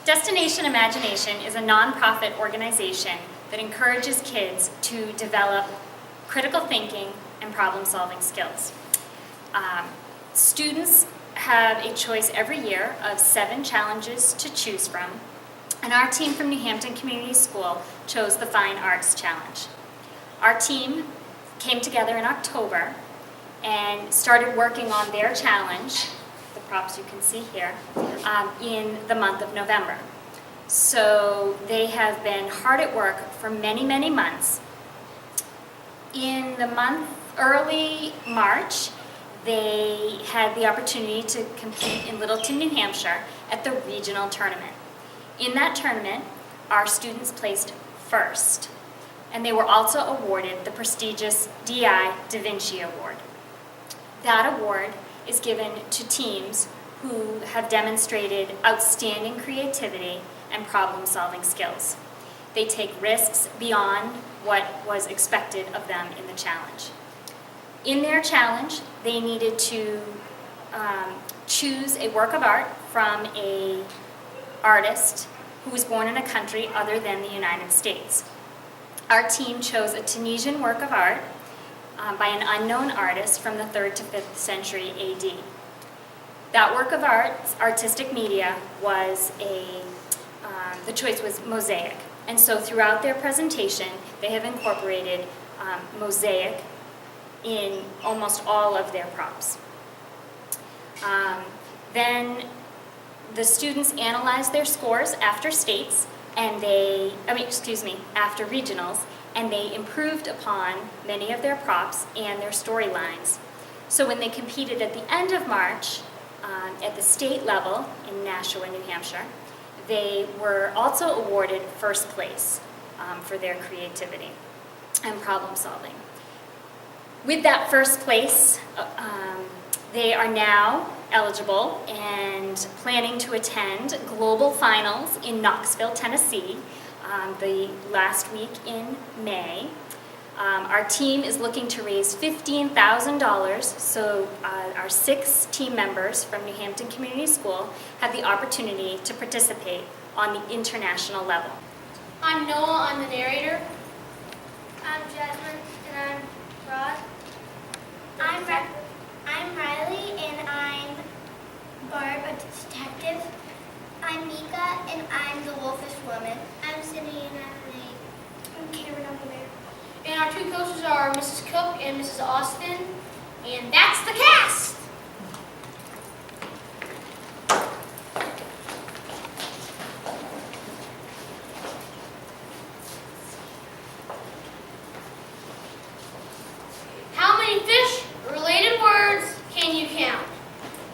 Destination Imagination is a nonprofit organization that encourages kids to develop critical thinking and problem-solving skills. Students have a choice every year of 7 challenges to choose from, and our team from New Hampton Community School chose the Fine Arts Challenge. Our team came together in October and started working on their challenge, the props you can see here, in the month of November. So they have been hard at work for many, many months. In the month, early March, they had the opportunity to compete in Littleton, New Hampshire at the regional tournament. In that tournament, our students placed first, and they were also awarded the prestigious DI Da Vinci Award. That award is given to teams who have demonstrated outstanding creativity and problem-solving skills. They take risks beyond what was expected of them in the challenge. In their challenge, they needed to choose a work of art from an artist who was born in a country other than the United States. Our team chose a Tunisian work of art by an unknown artist from the 3rd to 5th century AD. That work of art, artistic media, was the choice was mosaic. And so throughout their presentation, they have incorporated mosaic in almost all of their props. Then the students analyzed their scores after states, and after regionals, and they improved upon many of their props and their storylines. So when they competed at the end of March at the state level in Nashua, New Hampshire, they were also awarded first place for their creativity and problem solving. With that first place, they are now eligible and planning to attend global finals in Knoxville, Tennessee, the last week in May. Our team is looking to raise $15,000, so our 6 team members from New Hampton Community School have the opportunity to participate on the international level. I'm Noah, I'm the narrator. I'm Jasmine, and I'm Rod. I'm Riley, and I'm Barb, a detective. I'm Mika, and I'm the wolfish woman. I'm Cindy, and I'm Cameron over there. And our 2 coaches are Mrs. Cook and Mrs. Austin. And that's the cast! How many fish, related words, can you count?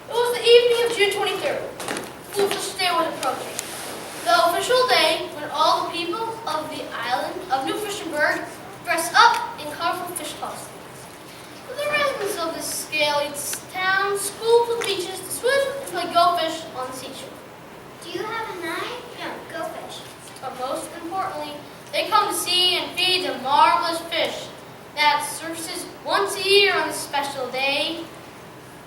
It was the evening of June 23rd. Wolfish Day was approaching. The official day when all the people of the island of Newfound dress up in colorful fish costumes. The residents of this scaly town school to the beaches to swim and play go fish on the seashore. Do you have a knife? Yeah. Go fish. But most importantly, they come to see and feed the marvelous fish that surfaces once a year on this special day.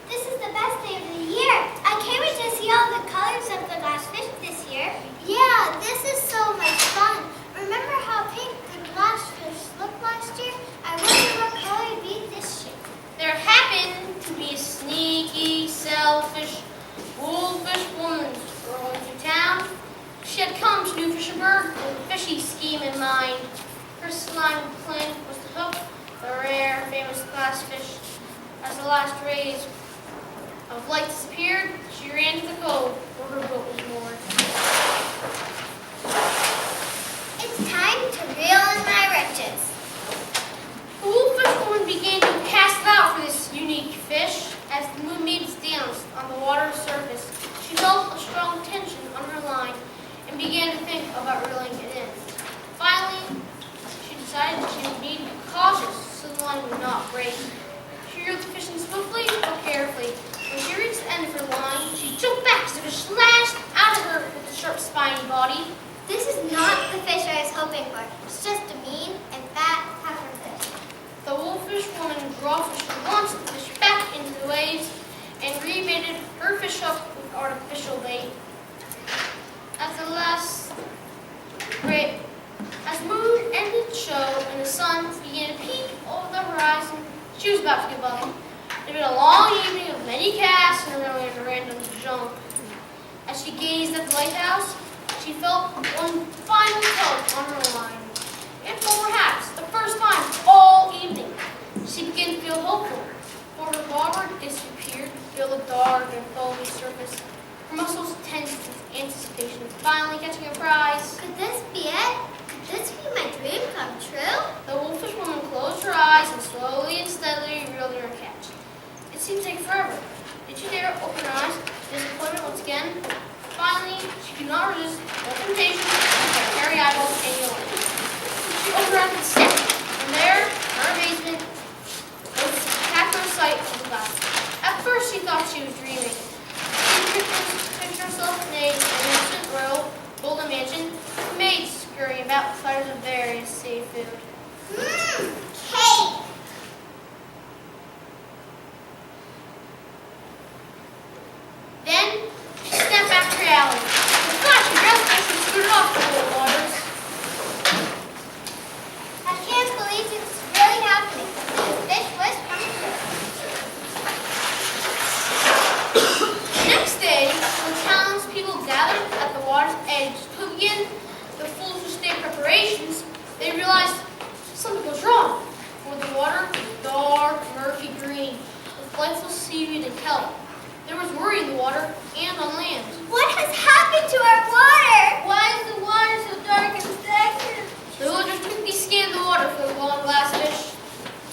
This is the best day of the year. I can't wait to see all the colors of the glass fish this year. Yeah, this is so much fun. Remember how pink the glass fish looked last year? I wonder what color it'd be this year. There happened to be a sneaky, selfish, wolfish woman rolling through town. She had come to Newfoundland with a fishy scheme in mind. Her slime plan was to hook the rare, famous glass fish. As the last rays of light disappeared, she ran to the cove where her boat was moored. It's time to reel in my riches. The wolfish woman began to cast about for this unique fish. As the moon made its dance on the water's surface, she felt a strong tension on her line and began to think about reeling it in. Finally, she decided she would need to be cautious so the line would not break. She reeled the fish in swiftly but carefully. When she reached the end of her line, she jumped back as the fish slashed out of her with a sharp spiny body. This is not the fish I was hoping for. It's just a mean and fat heifer fish. The wolfish woman drawfished launched the fish back into the waves and rebaited her fish up with artificial bait. As the As she gazed at the lighthouse, she felt one final tug on her line. And for perhaps the first time all evening, she began to feel hopeful. For her bobber disappeared, feel the dark and foamy surface. Her muscles tensed with anticipation of finally catching a prize. Could this be it? Could this be my dream come true? The wolfish woman closed her eyes and slowly and steadily reeled in her catch. It seemed to take forever. Did she dare open her eyes? Disappointment once again. Finally, she could not resist the temptation of hairy eyeballs hanging away. She opened her eyes with a snap, and there, to her amazement, was a spectacular sight of the glass. At first, she thought she was dreaming. She pictured herself in a magnificent royal golden mansion, with maids scurrying about with platters of various seafood. Cake! Then, she snapped back to reality. With flashing breath, she scooted off to the waters. I can't believe this is really happening. The fish was coming true. The next day, when townspeople gathered at the water's edge to begin the fool's day preparations, they realized something was wrong. For the water was dark, murky green, with lifeless seaweed and kelp. There was worry in the water and on land. What has happened to our water? Why is the water so dark and stagnant? The villagers quickly scanned the water for the long glass fish,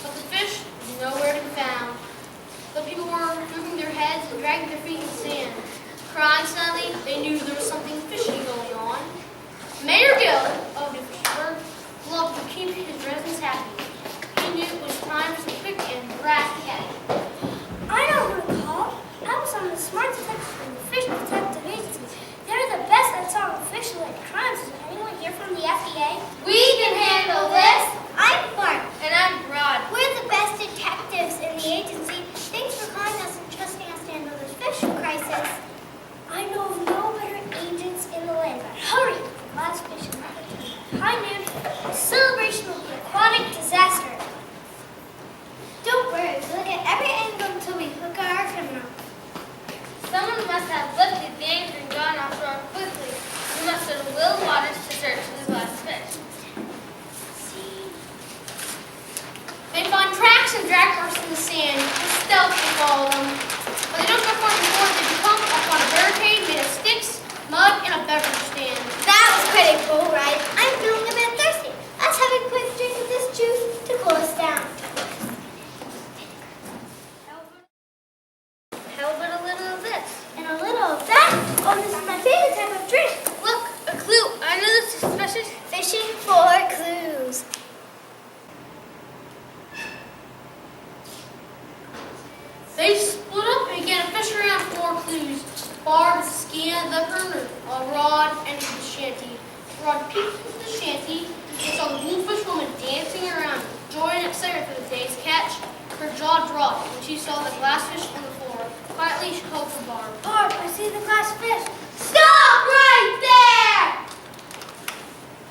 but the fish was nowhere to be found. The people were moving their heads and dragging their feet in the sand. Crying sadly, they knew there was something fishy going on. Mayor Gill of Newfound loved to keep his residents happy. He knew it was time for some quick and drastic action. I know who to call. I was on the smart detectives from the Fish Detective Agency. They're the best at solving fish-related crimes. Is anyone here from the FDA? We can handle this. I'm Mark. And I'm Rod. We're the best detectives in the agency. Thanks for calling us and trusting us to handle this fish crisis. I know of no better agents in the land, but hurry! The last fish is not high noon, a celebration of the aquatic disaster. Don't worry, we'll get every angle until we hook our criminal. Someone must have lifted the anchor and gone offshore quickly. We must go to Will Waters to search for this last fish. They find tracks and drag marks in the sand and stealthily follow them. But they don't go far before they become upon a barricade made of sticks, mud, and a beverage stand. That was pretty cool, right? I'm feeling a bit thirsty. Let's have a quick drink of this juice to cool us down. How about a little of this? And a little of that. Oh, this is my favorite type of drink. Look, a clue. I know this is especially Fishing for clues. They split up and began to fish around for clues. Barb scanned the perimeter while Rod entered the shanty. Rod peeked into the shanty and saw the wolfish woman dancing around, joy and excitement for the day's catch. Her jaw dropped when she saw the glass fish on the floor. Quietly, she called for Barb. Barb, I see the glass fish. Stop right there!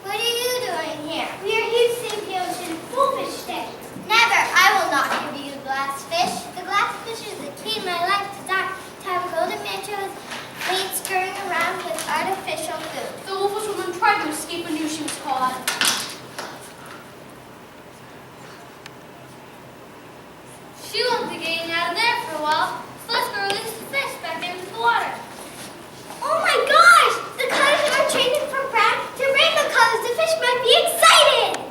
What are you doing here? We are here to save the ocean wolfish day. Never. I will not give you the glass fish. The glass fish is the key in my life to die. To have a golden mansion with fleet scurrying around with artificial food. The wolfish woman tried to escape and knew she was caught. She won't be getting out of there for a while, so let's go release the fish back into the water. Oh my gosh! The colors are changing from brown to rainbow colors. The fish might be excited.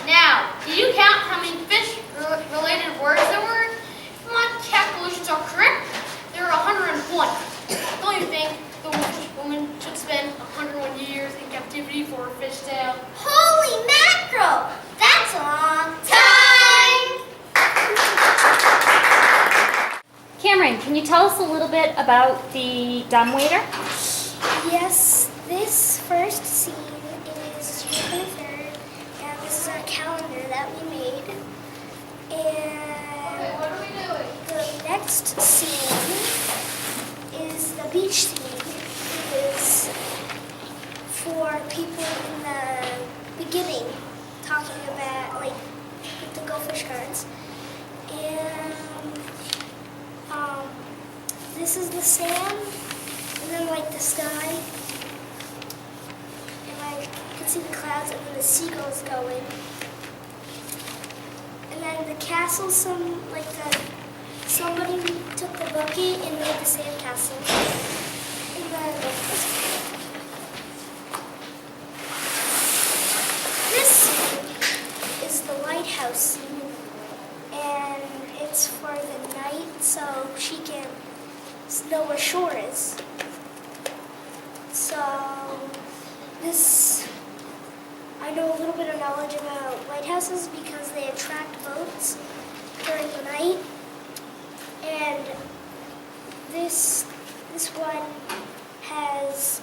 Now, did you count how many fish-related words there were? If my calculations are correct, there are 101. Don't you think the wolfish woman should spend 101 years in captivity for a fish tail? Holy mackerel! That's a long time! Cameron, can you tell us a little bit about the dumbwaiter? Yes, this first scene is June 23rd, and this is our calendar that we made. And What are we doing? the next scene is the beach scene. It is for people in the beginning talking about, like, with the Go Fish cards. And this is the sand. And then like the sky, and I can see the clouds, and then the seagulls going. And then the castle, somebody took the bucket and made the sandcastle. And then this is the lighthouse scene, and it's for the night, so she can know where shore is. So this, I know a little bit of knowledge about lighthouses because they attract boats during the night. And this one has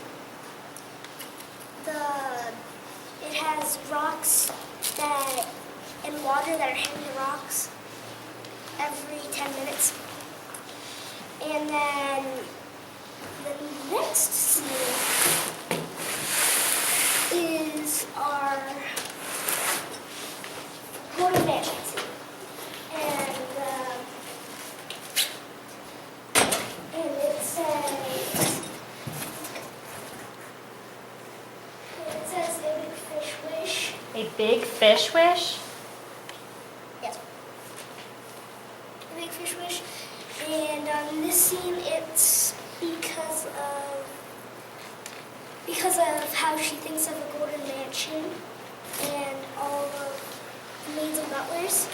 it has rocks and water that are hitting the rocks every 10 minutes. And then the next scene is our Haunted Mansion scene. And it says a big fish wish. A big fish wish? Yes. A big fish wish. And on this scene, it's because of how she thinks of a golden mansion and all of the maids and butlers.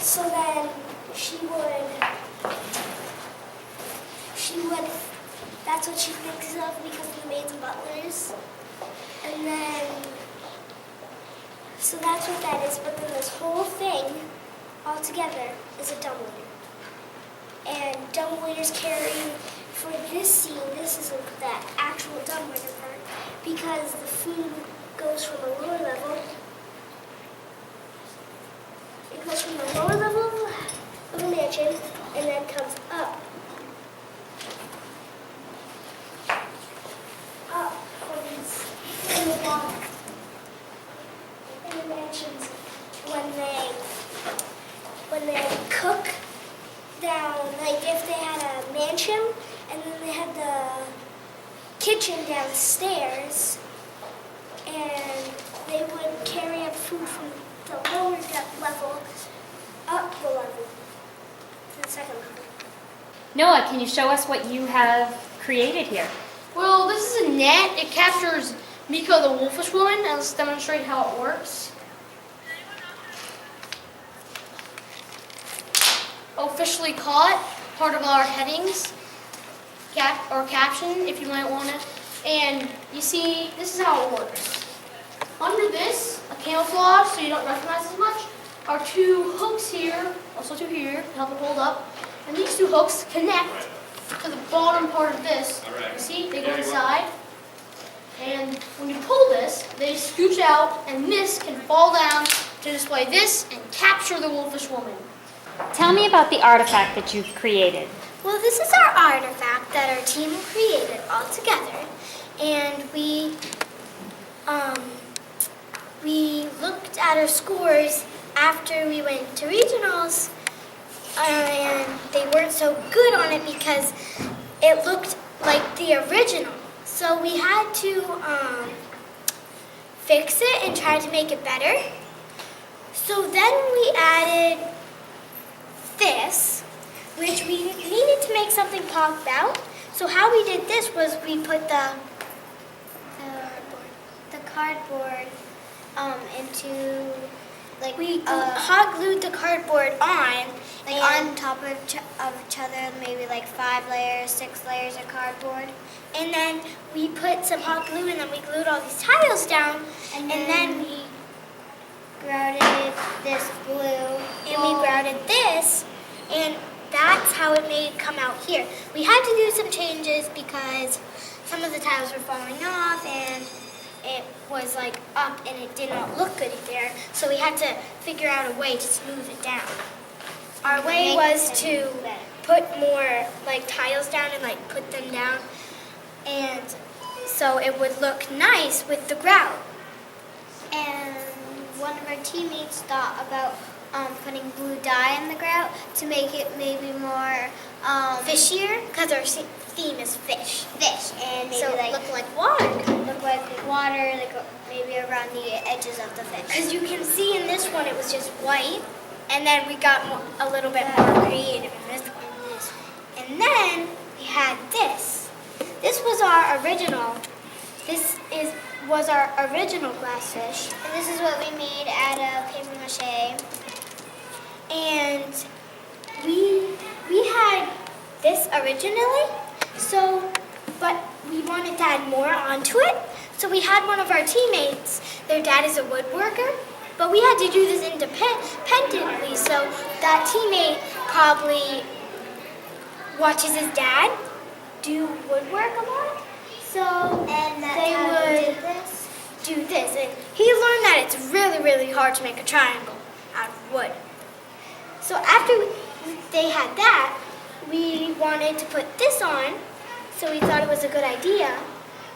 So then she would, that's what she thinks of because of the maids and butlers. And then, so that's what that is. But then this whole thing all together is a dumbwaiter. And dumbwaiters carry, for this scene, this is the actual dumbwaiter part, because the food goes from the lower level. It goes from the lower level of the mansion and then comes up from in the bottom. In the mansions, when they cook down, like if they had a mansion and then they had the kitchen downstairs, and they would carry up food from the lower level up the level to the second level. Noah, can you show us what you have created here? Well, this is a net. It captures Miko the wolfish woman, and let's demonstrate how it works. Officially caught, part of our headings, or caption, if you might want to. And you see, this is how it works. Under this, a camouflage, so you don't recognize as much, are two hooks here, also two here, to help it hold up. And these two hooks connect to the bottom part of this. You see, they go inside. And when you pull this, they scooch out, and this can fall down to display this and capture the wolfish woman. Tell me about the artifact that you've created. Well, this is our artifact that our team created all together, and we looked at our scores after we went to regionals, and they weren't so good on it because it looked like the original. So we had to fix it and try to make it better. So then we added this, which we needed to make something pop out. So how we did this was we put the cardboard into, like, we hot glued the cardboard on, like on top of each other, maybe like 5 layers, 6 layers of cardboard. And then we put some hot glue, and then we glued all these tiles down, and then we grouted this blue, and we grouted this, and that's how it made come out here. We had to do some changes because some of the tiles were falling off, and it was like up, and it did not look good there. So we had to figure out a way to smooth it down. Our way was to put more like tiles down and like put them down, and so it would look nice with the grout. And one of our teammates thought about putting blue dye in the grout to make it maybe more fishier, because our theme is fish. Fish, and maybe So look like water. Look like water, like maybe around the edges of the fish. Because you can see in this one it was just white, and then we got a little bit more creative in this one. And then we had this. This was our original. Was our original glass fish. And this is what we made out of paper mache. And we had this originally, but we wanted to add more onto it. So we had one of our teammates, their dad is a woodworker, but we had to do this independently. So that teammate probably watches his dad do woodwork a lot. So they would do this. And he learned that it's really, really hard to make a triangle out of wood. So after they had that, we wanted to put this on, so we thought it was a good idea.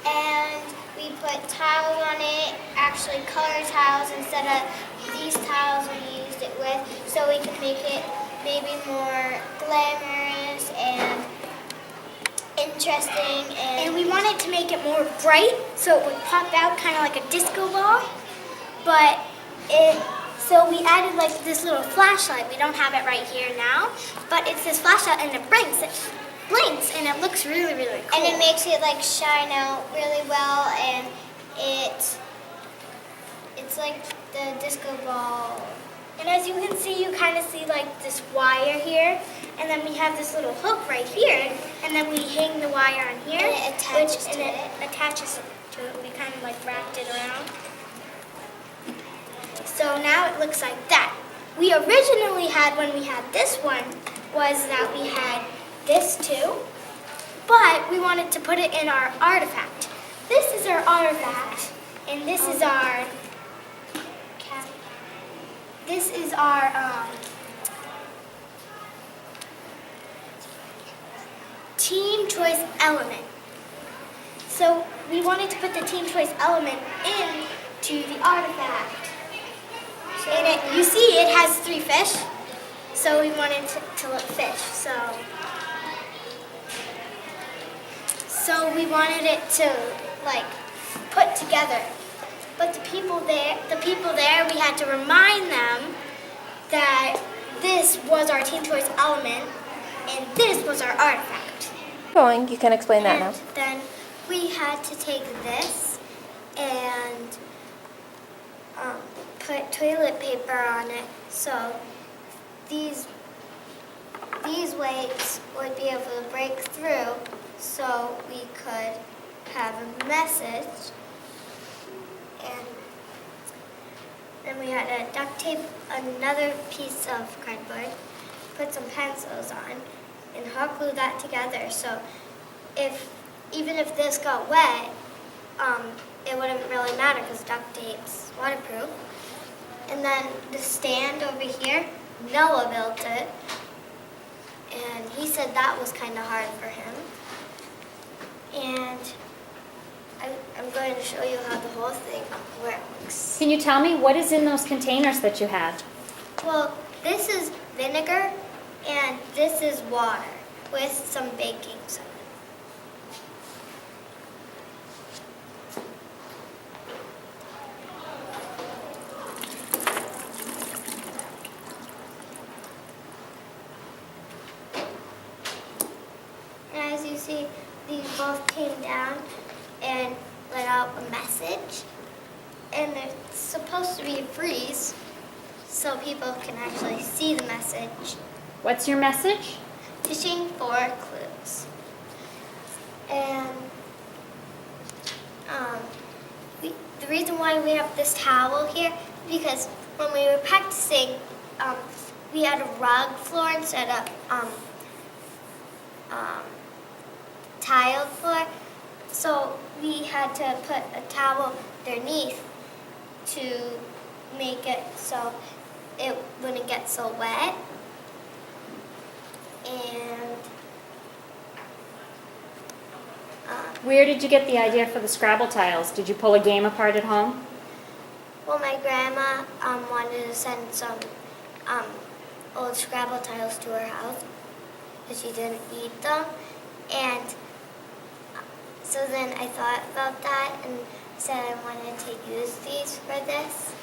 And we put tiles on it, actually color tiles instead of these tiles we used it with, so we could make it maybe more glamorous and interesting. And we wanted to make it more bright, so it would pop out kind of like a disco ball. So we added like this little flashlight. We don't have it right here now, but it's this flashlight and it blinks and it looks really, really cool. And it makes it like shine out really well, and it's like the disco ball. And as you can see, you kind of see like this wire here, and then we have this little hook right here, and then we hang the wire on here. And it attaches to it. We kind of like wrapped it around. So now it looks like that. We originally had, when we had this one, was that we had this too, but we wanted to put it in our artifact. This is our artifact, and this is our team choice element. So we wanted to put the team choice element into the artifact. And you see it has 3 fish, so we wanted to look fish. So we wanted it to like put together. But the people there, we had to remind them that this was our team choice element and this was our artifact. Going, you can explain that now. Then we had to take this and put toilet paper on it, so these weights would be able to break through, so we could have a message. And then we had to duct tape another piece of cardboard, put some pencils on, and hot glue that together. So even if this got wet, it wouldn't really matter because duct tape's waterproof. And then the stand over here, Noah built it, and he said that was kind of hard for him. And I'm going to show you how the whole thing works. Can you tell me what is in those containers that you have? Well, this is vinegar, and this is water with some baking soda. And as you see, these both came down and let out a message. And it's supposed to be a freeze, so people can actually see the message. What's your message? Fishing for clues. And the reason why we have this towel here is because when we were practicing, we had a rug floor instead of tiled floor. So we had to put a towel underneath to make it so it wouldn't get so wet. And Where did you get the idea for the Scrabble tiles? Did you pull a game apart at home? well, my grandma wanted to send some old Scrabble tiles to her house because she didn't eat them. And So then I thought about that and said I wanted to use these for this.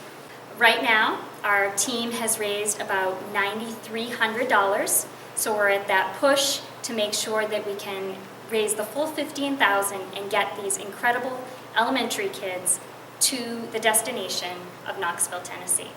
Right now, our team has raised about $9,300, so we're at that push to make sure that we can raise the full $15,000 and get these incredible elementary kids to the destination of Knoxville, Tennessee.